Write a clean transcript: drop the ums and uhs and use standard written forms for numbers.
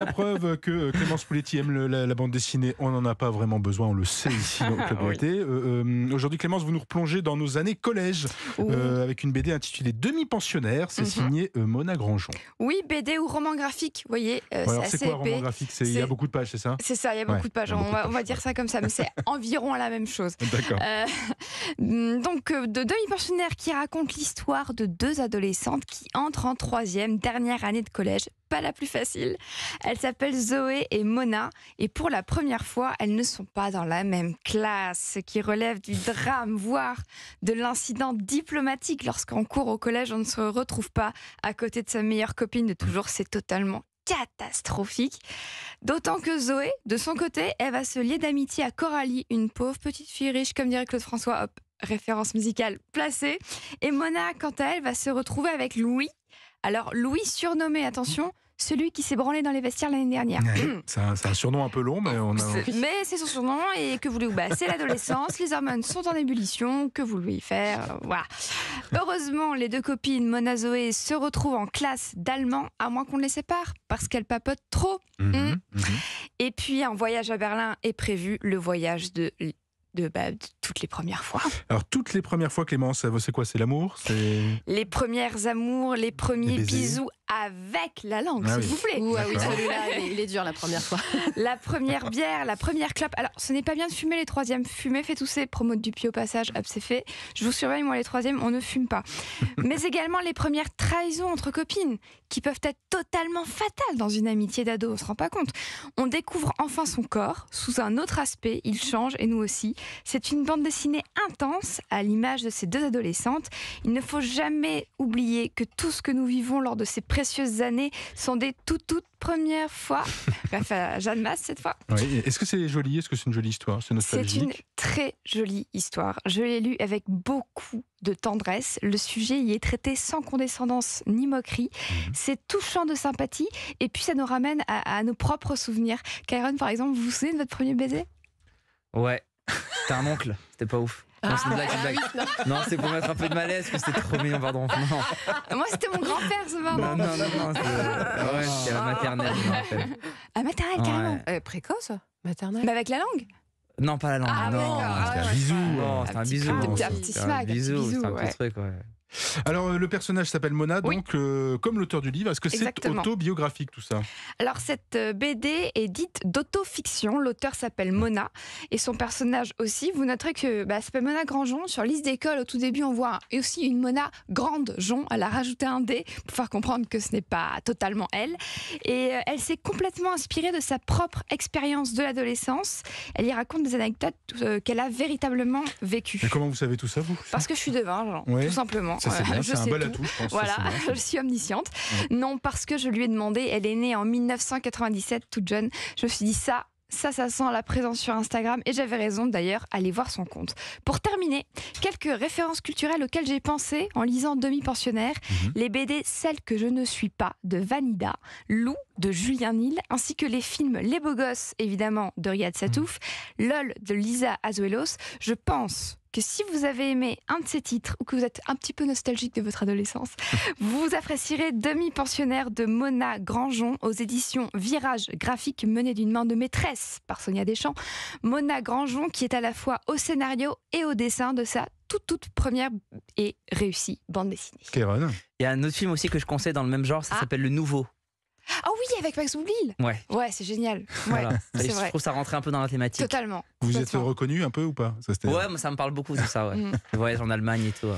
La preuve que Clémence Pouletti aime la bande dessinée, on n'en a pas vraiment besoin, on le sait ici dans le Club Oui. BD. Aujourd'hui, Clémence, vous nous replongez dans nos années collège Oui. avec une BD intitulée Demi-pensionnaire. C'est signé Mona Grandjean. Oui, BD ou roman graphique, vous voyez, Alors, c'est c'est assez quoi un roman épais. graphique? Il y a beaucoup de pages, c'est ça? C'est ça, il y a beaucoup de pages. il y a beaucoup de On va pages, dire ça comme ça, mais c'est environ la même chose. D'accord. De demi-pensionnaires qui racontent l'histoire de deux adolescentes qui entrent en troisième, dernière année de collège. Pas la plus facile. Elles s'appellent Zoé et Mona et pour la première fois, elles ne sont pas dans la même classe, ce qui relève du drame, voire de l'incident diplomatique. Lorsqu'on court au collège, on ne se retrouve pas à côté de sa meilleure copine de toujours. C'est totalement catastrophique. D'autant que Zoé, de son côté, elle va se lier d'amitié à Coralie, une pauvre petite fille riche, comme dirait Claude François, hop, référence musicale placée. Et Mona, quant à elle, va se retrouver avec Louis. Alors, Louis, surnommé, attention, celui qui s'est branlé dans les vestiaires l'année dernière. C'est un surnom un peu long, mais Mais c'est son surnom, et que voulez-vous, c'est l'adolescence, les hormones sont en ébullition, que voulez-vous faire, voilà. Heureusement, les deux copines, Mona et Zoé, se retrouvent en classe d'allemand, à moins qu'on ne les sépare, parce qu'elles papotent trop. Et puis, un voyage à Berlin est prévu, le voyage de toutes les premières fois. Alors, toutes les premières fois, Clémence, c'est quoi? C'est l'amour? Les premières amours, les premiers bisous avec la langue, s'il vous plaît. Ah oui, celui-là, il est dur la première fois. La première bière, la première clope. Alors, ce n'est pas bien de fumer les troisièmes. Fumer fait tousser. Promo de Dupuis au passage, hop, c'est fait. Je vous surveille, moi, les troisièmes, on ne fume pas. Mais également les premières trahisons entre copines, qui peuvent être totalement fatales dans une amitié d'ado, on se rend pas compte. On découvre enfin son corps, sous un autre aspect, il change, et nous aussi. C'est une bande dessinée intense, à l'image de ces deux adolescentes. Il ne faut jamais oublier que tout ce que nous vivons lors de ces précieuses années sont des toutes premières fois. Bref, à Jeanne Masse cette fois. Oui. Est-ce que c'est joli? Est-ce que c'est une jolie histoire? C'est nostalgique? C'est une très jolie histoire. Je l'ai lu avec beaucoup de tendresse. Le sujet y est traité sans condescendance ni moquerie. C'est touchant de sympathie. Et puis ça nous ramène à nos propres souvenirs. Kyron, par exemple, vous vous souvenez de votre premier baiser? Ouais, c'était un oncle, c'était pas ouf. Non, c'est une blague, c'est une blague. Non, c'est pour mettre un peu de malaise, que c'était trop mignon, pardon. Non. Moi, c'était mon grand-père, ce marrant. Non, c'était la maternelle, je me rappelle. À maternelle, carrément. Précoce, maternelle. Mais avec la langue? Non, pas la langue. Ah, non, d'accord. c'était un bisou. Non, c'était un bisou. Un petit C'était smack, un petit bisou, c'était un ouais. petit truc, ouais. Alors, le personnage s'appelle Mona, Oui. donc comme l'auteur du livre. Est-ce que c'est Exactement. autobiographique, tout ça? Alors, cette BD est dite d'autofiction. L'auteur s'appelle Mona et son personnage aussi. Vous noterez que s'appelle Mona Grandjean. Sur liste d'école, au tout début, on voit aussi une Mona Grandjean. Elle a rajouté un D pour faire comprendre que ce n'est pas totalement elle. Et elle s'est complètement inspirée de sa propre expérience de l'adolescence. Elle y raconte des anecdotes qu'elle a véritablement vécues. Mais comment vous savez tout ça, vous? Parce que je suis devin, Jean, Ouais. tout simplement. Ça, c'est bien, Je c'est un sais bel tout. atout, je pense. Voilà, Ça, c'est bien. je suis omnisciente. Non, parce que je lui ai demandé, elle est née en 1997, toute jeune. Je me suis dit ça sent la présence sur Instagram et j'avais raison d'ailleurs, allez voir son compte. Pour terminer, quelques références culturelles auxquelles j'ai pensé en lisant Demi-pensionnaire, les BD Celle que je ne suis pas de Vanida, Lou de Julien Nil, ainsi que les films Les Beaux Gosses, évidemment, de Riyad Satouf, LOL de Lisa Azuelos. Je pense que si vous avez aimé un de ces titres ou que vous êtes un petit peu nostalgique de votre adolescence, vous apprécierez Demi-pensionnaire de Mona Grandjean aux éditions Virage graphique mené d'une main de maîtresse par Sonia Deschamps. Mona Grandjean qui est à la fois au scénario et au dessin de sa toute première et réussie bande dessinée. Kéron. Il y a un autre film aussi que je conseille dans le même genre, ça s'appelle Le Nouveau. Ah oui, avec Max Boublil. Ouais. Ouais, c'est génial. Ouais, Voilà. c'est Je vrai. trouve ça rentrait un peu dans la thématique. Totalement. Vous êtes Complètement. reconnu un peu ou pas? Ça, c'était- Ouais, moi ça me parle beaucoup tout ça, ouais. Le voyage en Allemagne et tout. Ouais.